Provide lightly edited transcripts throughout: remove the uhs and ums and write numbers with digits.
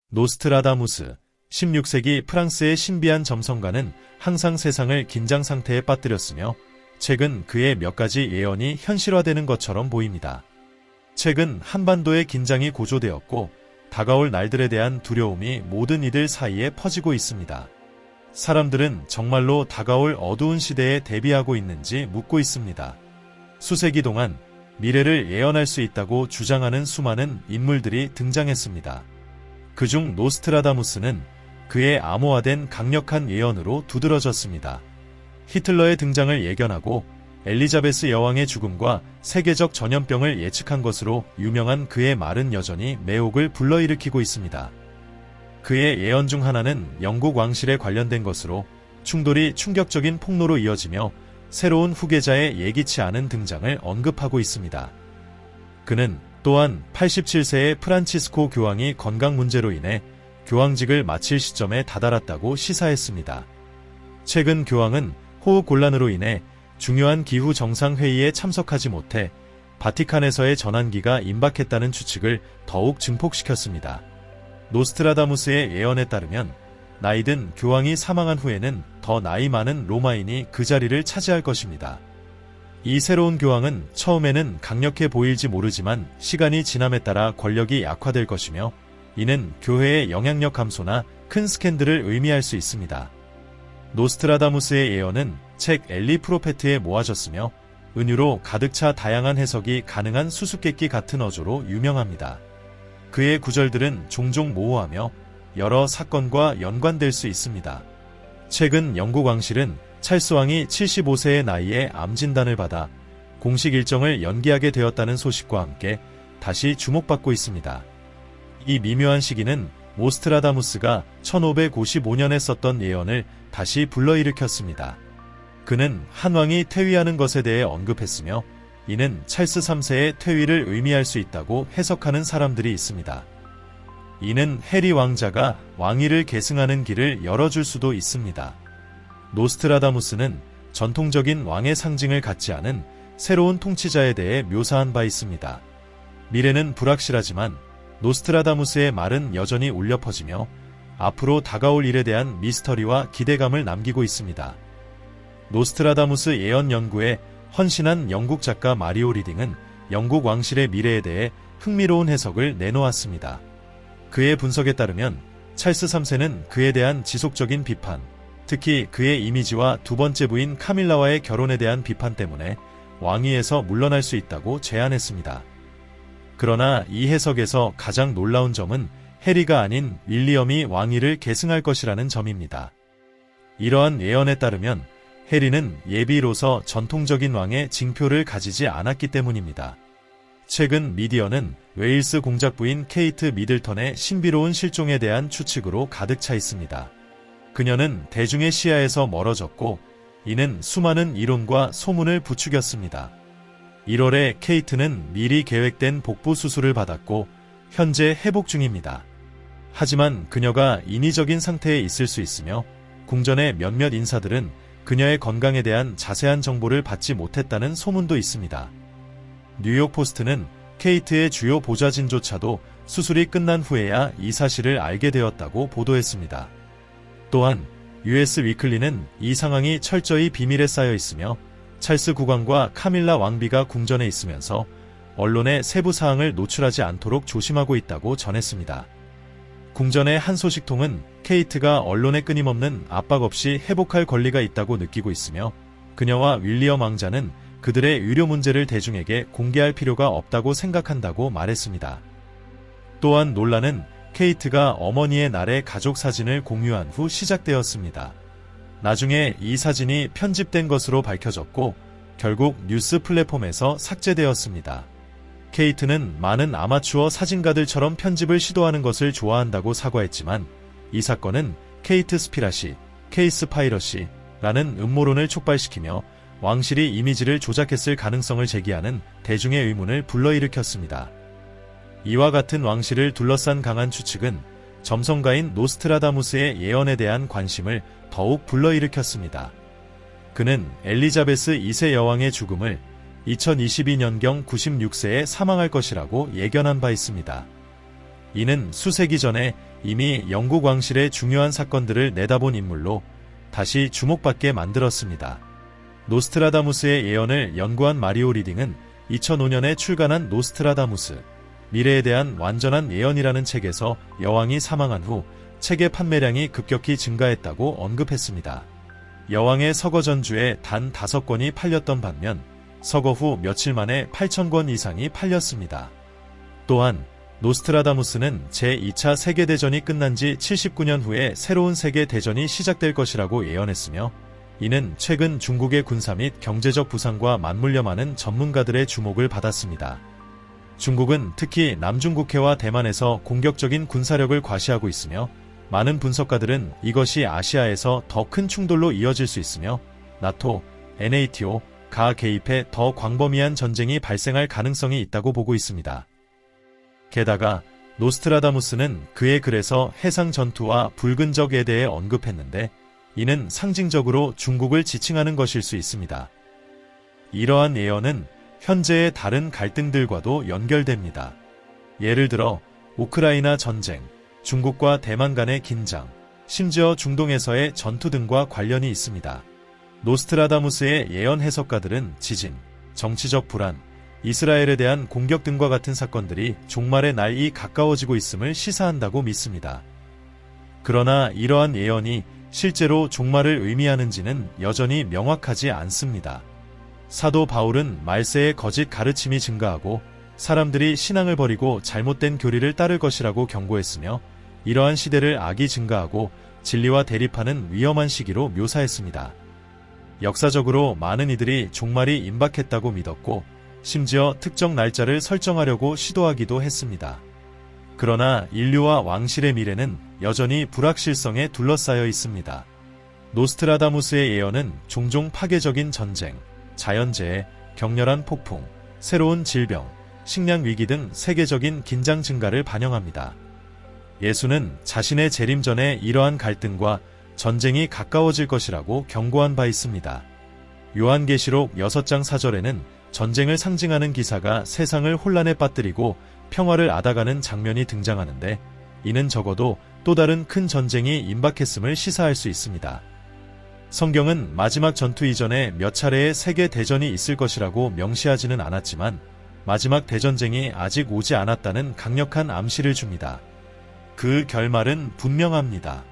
노스트라다무스, 16세기 프랑스의 신비한 점성가는 항상 세상을 긴장 상태에 빠뜨렸으며 최근 그의 몇 가지 예언이 현실화되는 것처럼 보입니다. 최근 한반도의 긴장이 고조되었고 다가올 날들에 대한 두려움이 모든 이들 사이에 퍼지고 있습니다. 사람들은 정말로 다가올 어두운 시대에 대비하고 있는지 묻고 있습니다. 수세기 동안 미래를 예언할 수 있다고 주장하는 수많은 인물들이 등장했습니다. 그중 노스트라다무스는 그의 암호화된 강력한 예언으로 두드러졌습니다. 히틀러의 등장을 예견하고 엘리자베스 여왕의 죽음과 세계적 전염병을 예측한 것으로 유명한 그의 말은 여전히 매혹을 불러일으키고 있습니다. 그의 예언 중 하나는 영국 왕실에 관련된 것으로 충돌이 충격적인 폭로로 이어지며 새로운 후계자의 예기치 않은 등장을 언급하고 있습니다. 그는 또한 87세의 프란치스코 교황이 건강 문제로 인해 교황직을 마칠 시점에 다다랐다고 시사했습니다. 최근 교황은 호흡 곤란으로 인해 중요한 기후 정상회의에 참석하지 못해 바티칸에서의 전환기가 임박했다는 추측을 더욱 증폭시켰습니다. 노스트라다무스의 예언에 따르면 나이든 교황이 사망한 후에는 더 나이 많은 로마인이 그 자리를 차지할 것입니다. 이 새로운 교황은 처음에는 강력해 보일지 모르지만 시간이 지남에 따라 권력이 약화될 것이며 이는 교회의 영향력 감소나 큰 스캔들을 의미할 수 있습니다. 노스트라다무스의 예언은 책 엘리 프로페트에 모아졌으며 은유로 가득 차 다양한 해석이 가능한 수수께끼 같은 어조로 유명합니다. 그의 구절들은 종종 모호하며 여러 사건과 연관될 수 있습니다. 최근 영국 왕실은 찰스 왕이 75세의 나이에 암 진단을 받아 공식 일정을 연기하게 되었다는 소식과 함께 다시 주목받고 있습니다. 이 미묘한 시기는 노스트라다무스가 1555년에 썼던 예언을 다시 불러일으켰습니다. 그는 한 왕이 퇴위하는 것에 대해 언급했으며 이는 찰스 3세의 퇴위를 의미할 수 있다고 해석하는 사람들이 있습니다. 이는 해리 왕자가 왕위를 계승하는 길을 열어줄 수도 있습니다. 노스트라다무스는 전통적인 왕의 상징을 갖지 않은 새로운 통치자에 대해 묘사한 바 있습니다. 미래는 불확실하지만 노스트라다무스의 말은 여전히 울려 퍼지며 앞으로 다가올 일에 대한 미스터리와 기대감을 남기고 있습니다. 노스트라다무스 예언 연구에 헌신한 영국 작가 마리오 리딩은 영국 왕실의 미래에 대해 흥미로운 해석을 내놓았습니다. 그의 분석에 따르면 찰스 3세는 그에 대한 지속적인 비판, 특히 그의 이미지와 두 번째 부인 카밀라와의 결혼에 대한 비판 때문에 왕위에서 물러날 수 있다고 제안했습니다. 그러나 이 해석에서 가장 놀라운 점은 해리가 아닌 윌리엄이 왕위를 계승할 것이라는 점입니다. 이러한 예언에 따르면 해리는 예비로서 전통적인 왕의 징표를 가지지 않았기 때문입니다. 최근 미디어는 웨일스 공작부인 케이트 미들턴의 신비로운 실종에 대한 추측으로 가득 차 있습니다. 그녀는 대중의 시야에서 멀어졌고 이는 수많은 이론과 소문을 부추겼습니다. 1월에 케이트는 미리 계획된 복부 수술을 받았고 현재 회복 중입니다. 하지만 그녀가 인위적인 상태에 있을 수 있으며 궁전의 몇몇 인사들은 그녀의 건강에 대한 자세한 정보를 받지 못했다는 소문도 있습니다. 뉴욕포스트는 케이트의 주요 보좌진조차도 수술이 끝난 후에야 이 사실을 알게 되었다고 보도했습니다. 또한 US 위클리는 이 상황이 철저히 비밀에 쌓여 있으며 찰스 국왕과 카밀라 왕비가 궁전에 있으면서 언론의 세부 사항을 노출하지 않도록 조심하고 있다고 전했습니다. 궁전의 한 소식통은 케이트가 언론에 끊임없는 압박 없이 회복할 권리가 있다고 느끼고 있으며 그녀와 윌리엄 왕자는 그들의 의료 문제를 대중에게 공개할 필요가 없다고 생각한다고 말했습니다. 또한 논란은 케이트가 어머니의 날의 가족 사진을 공유한 후 시작되었습니다. 나중에 이 사진이 편집된 것으로 밝혀졌고 결국 뉴스 플랫폼에서 삭제되었습니다. 케이트는 많은 아마추어 사진가들처럼 편집을 시도하는 것을 좋아한다고 사과했지만 이 사건은 케이트 스피라시, 케이스 파이러시라는 음모론을 촉발시키며 왕실이 이미지를 조작했을 가능성을 제기하는 대중의 의문을 불러일으켰습니다. 이와 같은 왕실을 둘러싼 강한 추측은 점성가인 노스트라다무스의 예언에 대한 관심을 더욱 불러일으켰습니다. 그는 엘리자베스 2세 여왕의 죽음을 2022년경 96세에 사망할 것이라고 예견한 바 있습니다. 이는 수세기 전에 이미 영국 왕실의 중요한 사건들을 내다본 인물로 다시 주목받게 만들었습니다. 노스트라다무스의 예언을 연구한 마리오 리딩은 2005년에 출간한 노스트라다무스, 미래에 대한 완전한 예언이라는 책에서 여왕이 사망한 후 책의 판매량이 급격히 증가했다고 언급했습니다. 여왕의 서거 전주에 단 5권이 팔렸던 반면 서거 후 며칠 만에 8,000권 이상이 팔렸습니다. 또한 노스트라다무스는 제2차 세계대전이 끝난 지 79년 후에 새로운 세계대전이 시작될 것이라고 예언했으며 이는 최근 중국의 군사 및 경제적 부상과 맞물려 많은 전문가들의 주목을 받았습니다. 중국은 특히 남중국해와 대만에서 공격적인 군사력을 과시하고 있으며 많은 분석가들은 이것이 아시아에서 더 큰 충돌로 이어질 수 있으며 나토, NATO가 개입해 더 광범위한 전쟁이 발생할 가능성이 있다고 보고 있습니다. 게다가 노스트라다무스는 그의 글에서 해상 전투와 붉은 적에 대해 언급했는데 이는 상징적으로 중국을 지칭하는 것일 수 있습니다. 이러한 예언은 현재의 다른 갈등들과도 연결됩니다. 예를 들어 우크라이나 전쟁, 중국과 대만 간의 긴장, 심지어 중동에서의 전투 등과 관련이 있습니다. 노스트라다무스의 예언 해석가들은 지진, 정치적 불안, 이스라엘에 대한 공격 등과 같은 사건들이 종말의 날이 가까워지고 있음을 시사한다고 믿습니다. 그러나 이러한 예언이 실제로 종말을 의미하는지는 여전히 명확하지 않습니다. 사도 바울은 말세의 거짓 가르침이 증가하고 사람들이 신앙을 버리고 잘못된 교리를 따를 것이라고 경고했으며 이러한 시대를 악이 증가하고 진리와 대립하는 위험한 시기로 묘사했습니다. 역사적으로 많은 이들이 종말이 임박했다고 믿었고 심지어 특정 날짜를 설정하려고 시도하기도 했습니다. 그러나 인류와 왕실의 미래는 여전히 불확실성에 둘러싸여 있습니다. 노스트라다무스의 예언은 종종 파괴적인 전쟁, 자연재해, 격렬한 폭풍, 새로운 질병, 식량 위기 등 세계적인 긴장 증가를 반영합니다. 예수는 자신의 재림 전에 이러한 갈등과 전쟁이 가까워질 것이라고 경고한 바 있습니다. 요한계시록 6장 4절에는 전쟁을 상징하는 기사가 세상을 혼란에 빠뜨리고 평화를 앗아가는 장면이 등장하는데 이는 적어도 또 다른 큰 전쟁이 임박했음을 시사할 수 있습니다. 성경은 마지막 전투 이전에 몇 차례의 세계 대전이 있을 것이라고 명시하지는 않았지만 마지막 대전쟁이 아직 오지 않았다는 강력한 암시를 줍니다. 그 결말은 분명합니다.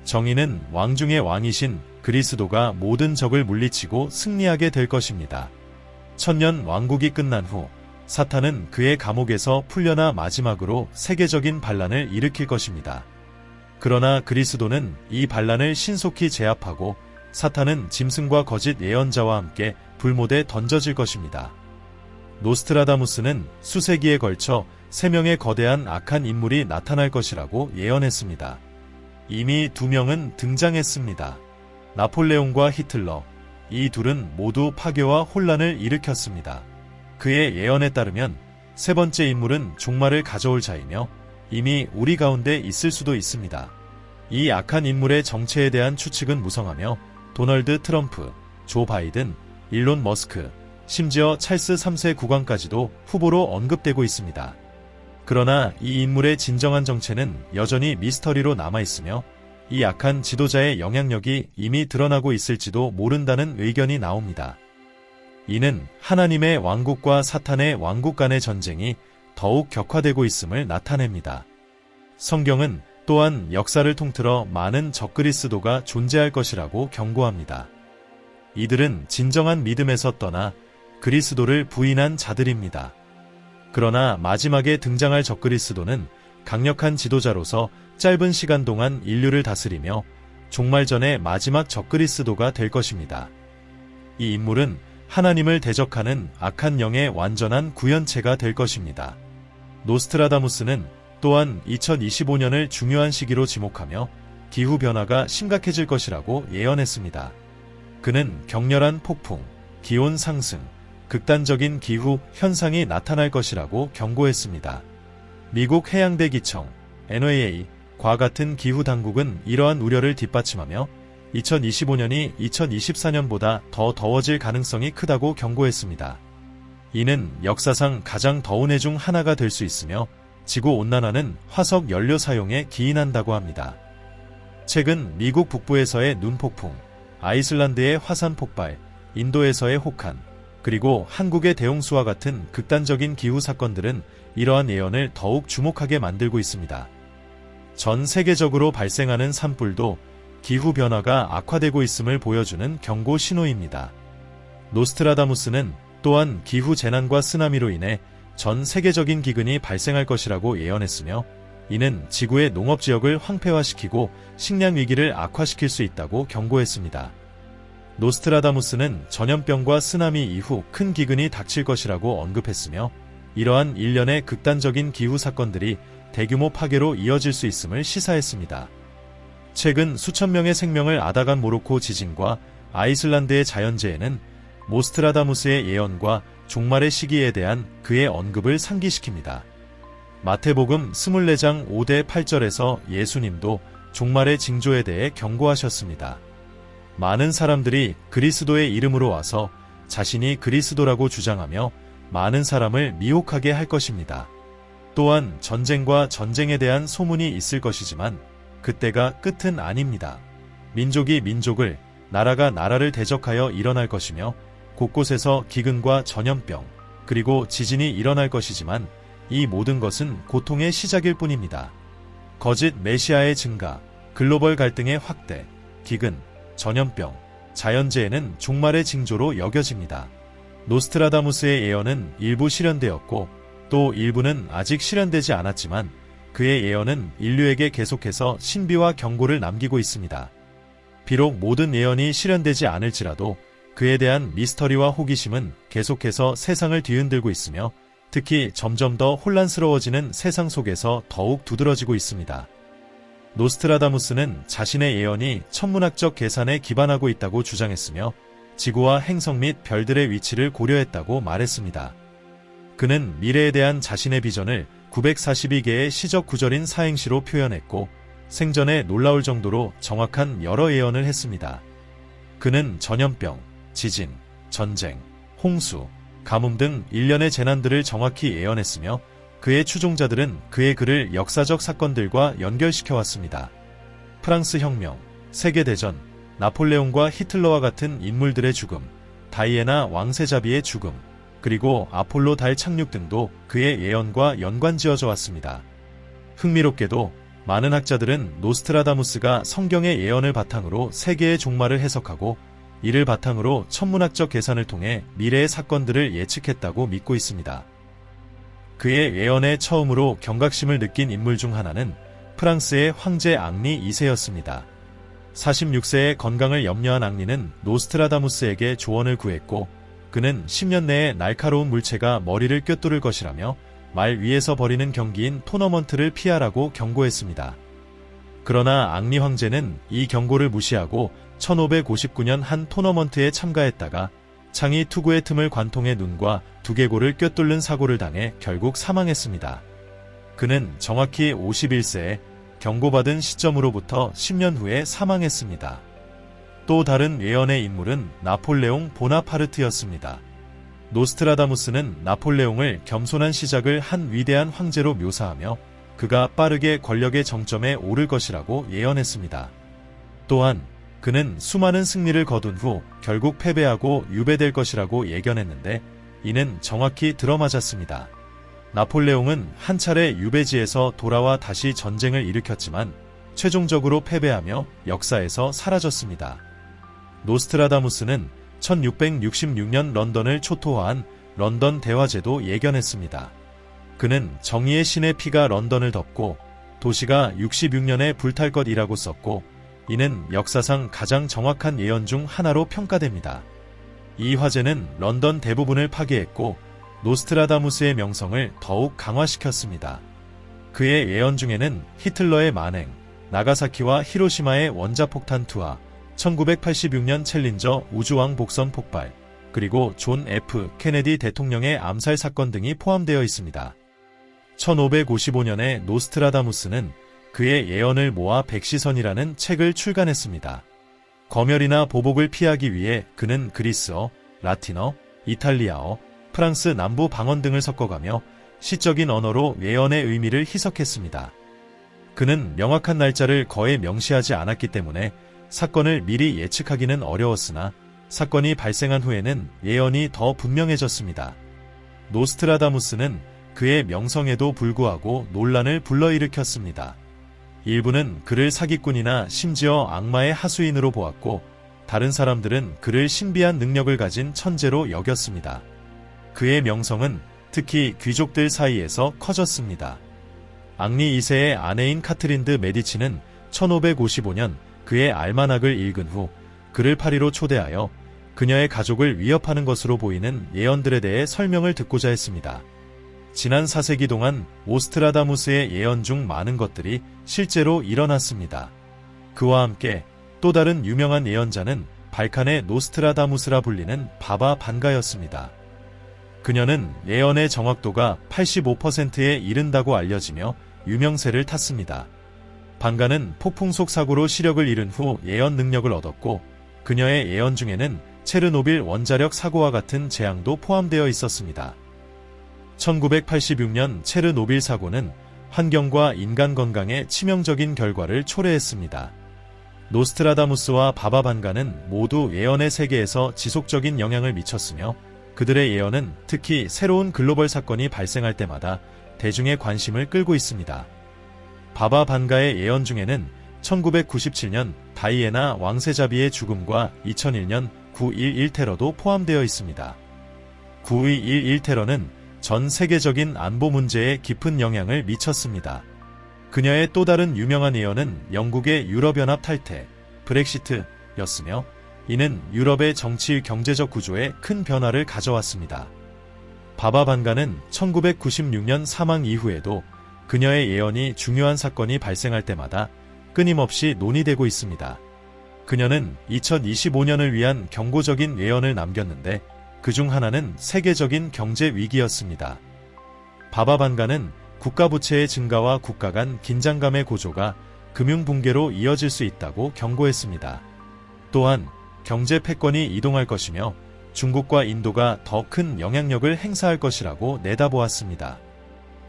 정의는 왕 중의 왕이신 그리스도가 모든 적을 물리치고 승리하게 될 것입니다. 천년 왕국이 끝난 후 사탄은 그의 감옥에서 풀려나 마지막으로 세계적인 반란을 일으킬 것입니다. 그러나 그리스도는 이 반란을 신속히 제압하고 사탄은 짐승과 거짓 예언자와 함께 불못에 던져질 것입니다. 노스트라다무스는 수세기에 걸쳐 3명의 거대한 악한 인물이 나타날 것이라고 예언했습니다. 이미 2명은 등장했습니다. 나폴레옹과 히틀러, 이 둘은 모두 파괴와 혼란을 일으켰습니다. 그의 예언에 따르면 세 번째 인물은 종말을 가져올 자이며 이미 우리 가운데 있을 수도 있습니다. 이 악한 인물의 정체에 대한 추측은 무성하며 도널드 트럼프, 조 바이든, 일론 머스크, 심지어 찰스 3세 국왕까지도 후보로 언급되고 있습니다. 그러나 이 인물의 진정한 정체는 여전히 미스터리로 남아있으며 이 악한 지도자의 영향력이 이미 드러나고 있을지도 모른다는 의견이 나옵니다. 이는 하나님의 왕국과 사탄의 왕국 간의 전쟁이 더욱 격화되고 있음을 나타냅니다. 성경은 또한 역사를 통틀어 많은 적그리스도가 존재할 것이라고 경고합니다. 이들은 진정한 믿음에서 떠나 그리스도를 부인한 자들입니다. 그러나 마지막에 등장할 적그리스도는 강력한 지도자로서 짧은 시간 동안 인류를 다스리며 종말 전의 마지막 적그리스도가 될 것입니다. 이 인물은 하나님을 대적하는 악한 영의 완전한 구현체가 될 것입니다. 노스트라다무스는 또한 2025년을 중요한 시기로 지목하며 기후변화가 심각해질 것이라고 예언했습니다. 그는 격렬한 폭풍, 기온 상승, 극단적인 기후 현상이 나타날 것이라고 경고했습니다. 미국 해양대기청, NOAA,과 같은 기후 당국은 이러한 우려를 뒷받침하며 2025년이 2024년보다 더 더워질 가능성이 크다고 경고했습니다. 이는 역사상 가장 더운 해 중 하나가 될 수 있으며 지구온난화는 화석 연료 사용에 기인한다고 합니다. 최근 미국 북부에서의 눈폭풍, 아이슬란드의 화산 폭발, 인도에서의 혹한, 그리고 한국의 대홍수와 같은 극단적인 기후 사건들은 이러한 예언을 더욱 주목하게 만들고 있습니다. 전 세계적으로 발생하는 산불도 기후변화가 악화되고 있음을 보여주는 경고 신호입니다. 노스트라다무스는 또한 기후재난과 쓰나미로 인해 전 세계적인 기근이 발생할 것이라고 예언했으며, 이는 지구의 농업지역을 황폐화시키고 식량위기를 악화시킬 수 있다고 경고했습니다. 노스트라다무스는 전염병과 쓰나미 이후 큰 기근이 닥칠 것이라고 언급했으며, 이러한 일련의 극단적인 기후 사건들이 대규모 파괴로 이어질 수 있음을 시사했습니다. 최근 수천 명의 생명을 앗아간 모로코 지진과 아이슬란드의 자연재해는 노스트라다무스의 예언과 종말의 시기에 대한 그의 언급을 상기시킵니다. 마태복음 24장 5대 8절에서 예수님도 종말의 징조에 대해 경고하셨습니다. 많은 사람들이 그리스도의 이름으로 와서 자신이 그리스도라고 주장하며 많은 사람을 미혹하게 할 것입니다. 또한 전쟁과 전쟁에 대한 소문이 있을 것이지만 그때가 끝은 아닙니다. 민족이 민족을, 나라가 나라를 대적하여 일어날 것이며 곳곳에서 기근과 전염병, 그리고 지진이 일어날 것이지만 이 모든 것은 고통의 시작일 뿐입니다. 거짓 메시아의 증가, 글로벌 갈등의 확대, 기근, 전염병, 자연재해는 종말의 징조로 여겨집니다. 노스트라다무스의 예언은 일부 실현되었고 또 일부는 아직 실현되지 않았지만 그의 예언은 인류에게 계속해서 신비와 경고를 남기고 있습니다. 비록 모든 예언이 실현되지 않을지라도 그에 대한 미스터리와 호기심은 계속해서 세상을 뒤흔들고 있으며 특히 점점 더 혼란스러워지는 세상 속에서 더욱 두드러지고 있습니다. 노스트라다무스는 자신의 예언이 천문학적 계산에 기반하고 있다고 주장했으며 지구와 행성 및 별들의 위치를 고려했다고 말했습니다. 그는 미래에 대한 자신의 비전을 942개의 시적 구절인 사행시로 표현했고 생전에 놀라울 정도로 정확한 여러 예언을 했습니다. 그는 전염병, 지진, 전쟁, 홍수, 가뭄 등 일련의 재난들을 정확히 예언했으며 그의 추종자들은 그의 글을 역사적 사건들과 연결시켜왔습니다. 프랑스 혁명, 세계대전, 나폴레옹과 히틀러와 같은 인물들의 죽음, 다이애나 왕세자비의 죽음, 그리고 아폴로 달 착륙 등도 그의 예언과 연관지어져 왔습니다. 흥미롭게도 많은 학자들은 노스트라다무스가 성경의 예언을 바탕으로 세계의 종말을 해석하고 이를 바탕으로 천문학적 계산을 통해 미래의 사건들을 예측했다고 믿고 있습니다. 그의 예언에 처음으로 경각심을 느낀 인물 중 하나는 프랑스의 황제 앙리 2세였습니다. 46세의 건강을 염려한 앙리는 노스트라다무스에게 조언을 구했고 그는 10년 내에 날카로운 물체가 머리를 꿰뚫을 것이라며 말 위에서 벌이는 경기인 토너먼트를 피하라고 경고했습니다. 그러나 앙리 황제는 이 경고를 무시하고 1559년 한 토너먼트에 참가했다가 창이 투구의 틈을 관통해 눈과 두개골을 꿰뚫는 사고를 당해 결국 사망했습니다. 그는 정확히 51세에 경고받은 시점으로부터 10년 후에 사망했습니다. 또 다른 예언의 인물은 나폴레옹 보나파르트였습니다. 노스트라다무스는 나폴레옹을 겸손한 시작을 한 위대한 황제로 묘사하며 그가 빠르게 권력의 정점에 오를 것이라고 예언했습니다. 또한 그는 수많은 승리를 거둔 후 결국 패배하고 유배될 것이라고 예견했는데 이는 정확히 들어맞았습니다. 나폴레옹은 한 차례 유배지에서 돌아와 다시 전쟁을 일으켰지만 최종적으로 패배하며 역사에서 사라졌습니다. 노스트라다무스는 1666년 런던을 초토화한 런던 대화제도 예견했습니다. 그는 정의의 신의 피가 런던을 덮고 도시가 66년에 불탈 것이라고 썼고 이는 역사상 가장 정확한 예언 중 하나로 평가됩니다. 이 화제는 런던 대부분을 파괴했고 노스트라다무스의 명성을 더욱 강화시켰습니다. 그의 예언 중에는 히틀러의 만행, 나가사키와 히로시마의 원자폭탄 투하, 1986년 챌린저 우주왕 복선 폭발, 그리고 존 F. 케네디 대통령의 암살 사건 등이 포함되어 있습니다. 1555년에 노스트라다무스는 그의 예언을 모아 백시선이라는 책을 출간했습니다. 검열이나 보복을 피하기 위해 그는 그리스어, 라틴어, 이탈리아어, 프랑스 남부 방언 등을 섞어가며 시적인 언어로 예언의 의미를 희석했습니다. 그는 명확한 날짜를 거에 명시하지 않았기 때문에 사건을 미리 예측하기는 어려웠으나 사건이 발생한 후에는 예언이 더 분명해졌습니다. 노스트라다무스는 그의 명성에도 불구하고 논란을 불러일으켰습니다. 일부는 그를 사기꾼이나 심지어 악마의 하수인으로 보았고, 다른 사람들은 그를 신비한 능력을 가진 천재로 여겼습니다. 그의 명성은 특히 귀족들 사이에서 커졌습니다. 앙리 2세의 아내인 카트린 드 메디치는 1555년 그의 알마낙을 읽은 후 그를 파리로 초대하여 그녀의 가족을 위협하는 것으로 보이는 예언들에 대해 설명을 듣고자 했습니다. 지난 4세기 동안 오스트라다무스의 예언 중 많은 것들이 실제로 일어났습니다. 그와 함께 또 다른 유명한 예언자는 발칸의 노스트라다무스라 불리는 바바 반가였습니다. 그녀는 예언의 정확도가 85%에 이른다고 알려지며 유명세를 탔습니다. 반가는 폭풍 속 사고로 시력을 잃은 후 예언 능력을 얻었고, 그녀의 예언 중에는 체르노빌 원자력 사고와 같은 재앙도 포함되어 있었습니다. 1986년 체르노빌 사고는 환경과 인간 건강에 치명적인 결과를 초래했습니다. 노스트라다무스와 바바 반가는 모두 예언의 세계에서 지속적인 영향을 미쳤으며, 그들의 예언은 특히 새로운 글로벌 사건이 발생할 때마다 대중의 관심을 끌고 있습니다. 바바 반가의 예언 중에는 1997년 다이애나 왕세자비의 죽음과 2001년 9.11 테러도 포함되어 있습니다. 9.11 테러는 전 세계적인 안보 문제에 깊은 영향을 미쳤습니다. 그녀의 또 다른 유명한 예언은 영국의 유럽연합 탈퇴, 브렉시트였으며, 이는 유럽의 정치 경제적 구조에 큰 변화를 가져왔습니다. 바바 반가는 1996년 사망 이후에도 그녀의 예언이 중요한 사건이 발생할 때마다 끊임없이 논의되고 있습니다. 그녀는 2025년을 위한 경고적인 예언을 남겼는데, 그중 하나는 세계적인 경제 위기였습니다. 바바 반가는 국가 부채의 증가와 국가 간 긴장감의 고조가 금융 붕괴로 이어질 수 있다고 경고했습니다. 또한 경제 패권이 이동할 것이며 중국과 인도가 더 큰 영향력을 행사할 것이라고 내다보았습니다.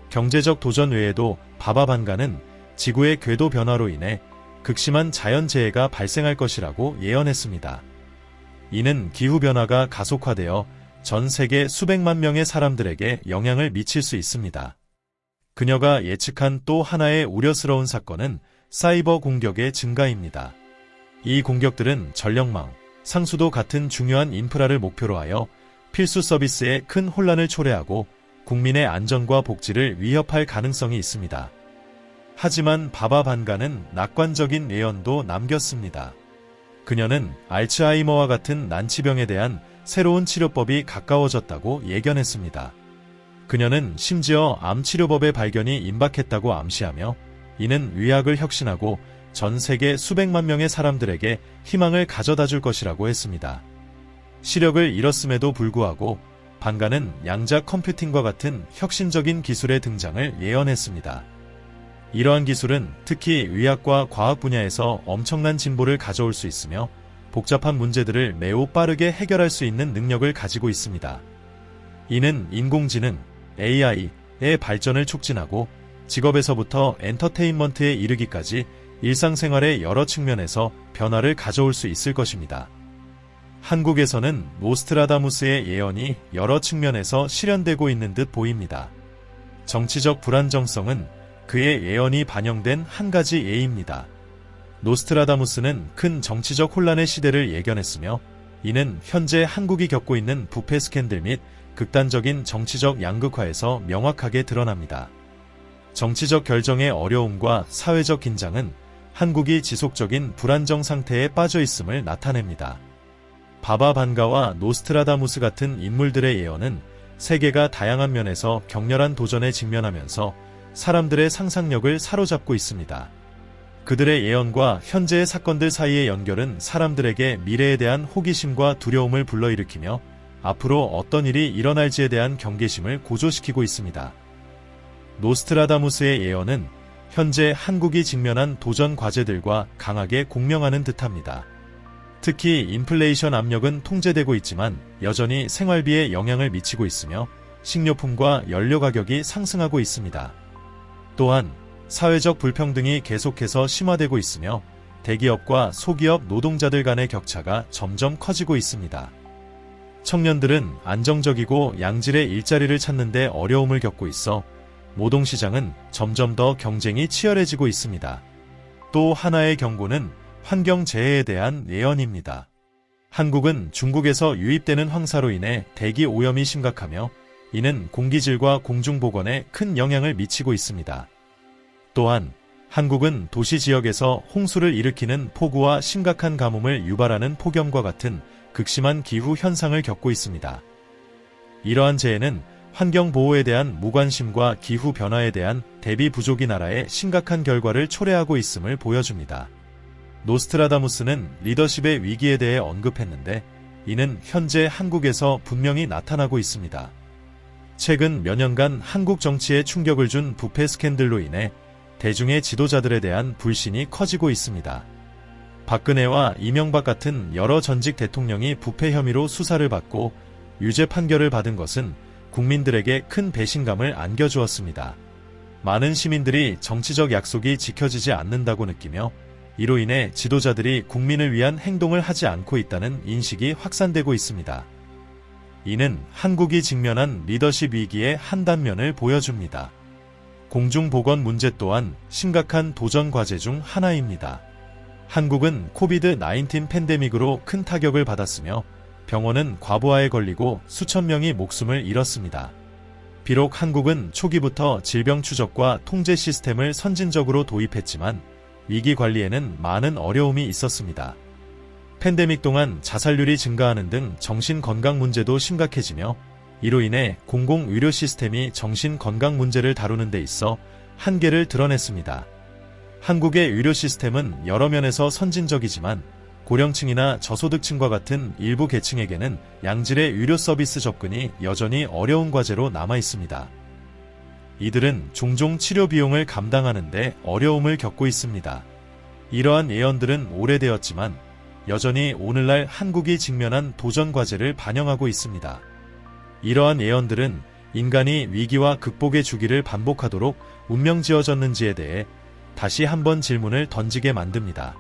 경제적 도전 외에도 바바 반가는 지구의 궤도 변화로 인해 극심한 자연재해가 발생할 것이라고 예언했습니다. 이는 기후변화가 가속화되어 전 세계 수백만 명의 사람들에게 영향을 미칠 수 있습니다. 그녀가 예측한 또 하나의 우려스러운 사건은 사이버 공격의 증가입니다. 이 공격들은 전력망, 상수도 같은 중요한 인프라를 목표로 하여 필수 서비스에 큰 혼란을 초래하고 국민의 안전과 복지를 위협할 가능성이 있습니다. 하지만 바바 반가는 낙관적인 예언도 남겼습니다. 그녀는 알츠하이머와 같은 난치병에 대한 새로운 치료법이 가까워졌다고 예견했습니다. 그녀는 심지어 암 치료법의 발견이 임박했다고 암시하며, 이는 의학을 혁신하고 전 세계 수백만 명의 사람들에게 희망을 가져다 줄 것이라고 했습니다. 시력을 잃었음에도 불구하고 반가는 양자 컴퓨팅과 같은 혁신적인 기술의 등장을 예언했습니다. 이러한 기술은 특히 의학과 과학 분야에서 엄청난 진보를 가져올 수 있으며 복잡한 문제들을 매우 빠르게 해결할 수 있는 능력을 가지고 있습니다. 이는 인공지능, AI의 발전을 촉진하고 직업에서부터 엔터테인먼트에 이르기까지 일상생활의 여러 측면에서 변화를 가져올 수 있을 것입니다. 한국에서는 노스트라다무스의 예언이 여러 측면에서 실현되고 있는 듯 보입니다. 정치적 불안정성은 그의 예언이 반영된 한 가지 예입니다. 노스트라다무스는 큰 정치적 혼란의 시대를 예견했으며, 이는 현재 한국이 겪고 있는 부패 스캔들 및 극단적인 정치적 양극화에서 명확하게 드러납니다. 정치적 결정의 어려움과 사회적 긴장은 한국이 지속적인 불안정 상태에 빠져 있음을 나타냅니다. 바바 반가와 노스트라다무스 같은 인물들의 예언은 세계가 다양한 면에서 격렬한 도전에 직면하면서 사람들의 상상력을 사로잡고 있습니다. 그들의 예언과 현재의 사건들 사이의 연결은 사람들에게 미래에 대한 호기심과 두려움을 불러일으키며 앞으로 어떤 일이 일어날지에 대한 경계심을 고조시키고 있습니다. 노스트라다무스의 예언은 현재 한국이 직면한 도전 과제들과 강하게 공명하는 듯합니다. 특히 인플레이션 압력은 통제되고 있지만 여전히 생활비에 영향을 미치고 있으며 식료품과 연료 가격이 상승하고 있습니다. 또한 사회적 불평등이 계속해서 심화되고 있으며 대기업과 소기업 노동자들 간의 격차가 점점 커지고 있습니다. 청년들은 안정적이고 양질의 일자리를 찾는 데 어려움을 겪고 있어 노동시장은 점점 더 경쟁이 치열해지고 있습니다. 또 하나의 경고는 환경재해에 대한 예언입니다. 한국은 중국에서 유입되는 황사로 인해 대기 오염이 심각하며 이는 공기질과 공중보건에 큰 영향을 미치고 있습니다. 또한 한국은 도시 지역에서 홍수를 일으키는 폭우와 심각한 가뭄을 유발하는 폭염과 같은 극심한 기후 현상을 겪고 있습니다. 이러한 재해는 환경보호에 대한 무관심과 기후 변화에 대한 대비 부족이 나라에 심각한 결과를 초래하고 있음을 보여줍니다. 노스트라다무스는 리더십의 위기에 대해 언급했는데 이는 현재 한국에서 분명히 나타나고 있습니다. 최근 몇 년간 한국 정치에 충격을 준 부패 스캔들로 인해 대중의 지도자들에 대한 불신이 커지고 있습니다. 박근혜와 이명박 같은 여러 전직 대통령이 부패 혐의로 수사를 받고 유죄 판결을 받은 것은 국민들에게 큰 배신감을 안겨주었습니다. 많은 시민들이 정치적 약속이 지켜지지 않는다고 느끼며 이로 인해 지도자들이 국민을 위한 행동을 하지 않고 있다는 인식이 확산되고 있습니다. 이는 한국이 직면한 리더십 위기의 한 단면을 보여줍니다. 공중보건 문제 또한 심각한 도전 과제 중 하나입니다. 한국은 코비드-19 팬데믹으로 큰 타격을 받았으며 병원은 과부하에 걸리고 수천 명이 목숨을 잃었습니다. 비록 한국은 초기부터 질병 추적과 통제 시스템을 선진적으로 도입했지만 위기 관리에는 많은 어려움이 있었습니다. 팬데믹 동안 자살률이 증가하는 등 정신건강 문제도 심각해지며 이로 인해 공공의료 시스템이 정신건강 문제를 다루는 데 있어 한계를 드러냈습니다. 한국의 의료 시스템은 여러 면에서 선진적이지만 고령층이나 저소득층과 같은 일부 계층에게는 양질의 의료 서비스 접근이 여전히 어려운 과제로 남아 있습니다. 이들은 종종 치료 비용을 감당하는 데 어려움을 겪고 있습니다. 이러한 예언들은 오래되었지만 여전히 오늘날 한국이 직면한 도전 과제를 반영하고 있습니다. 이러한 예언들은 인간이 위기와 극복의 주기를 반복하도록 운명지어졌는지에 대해 다시 한번 질문을 던지게 만듭니다.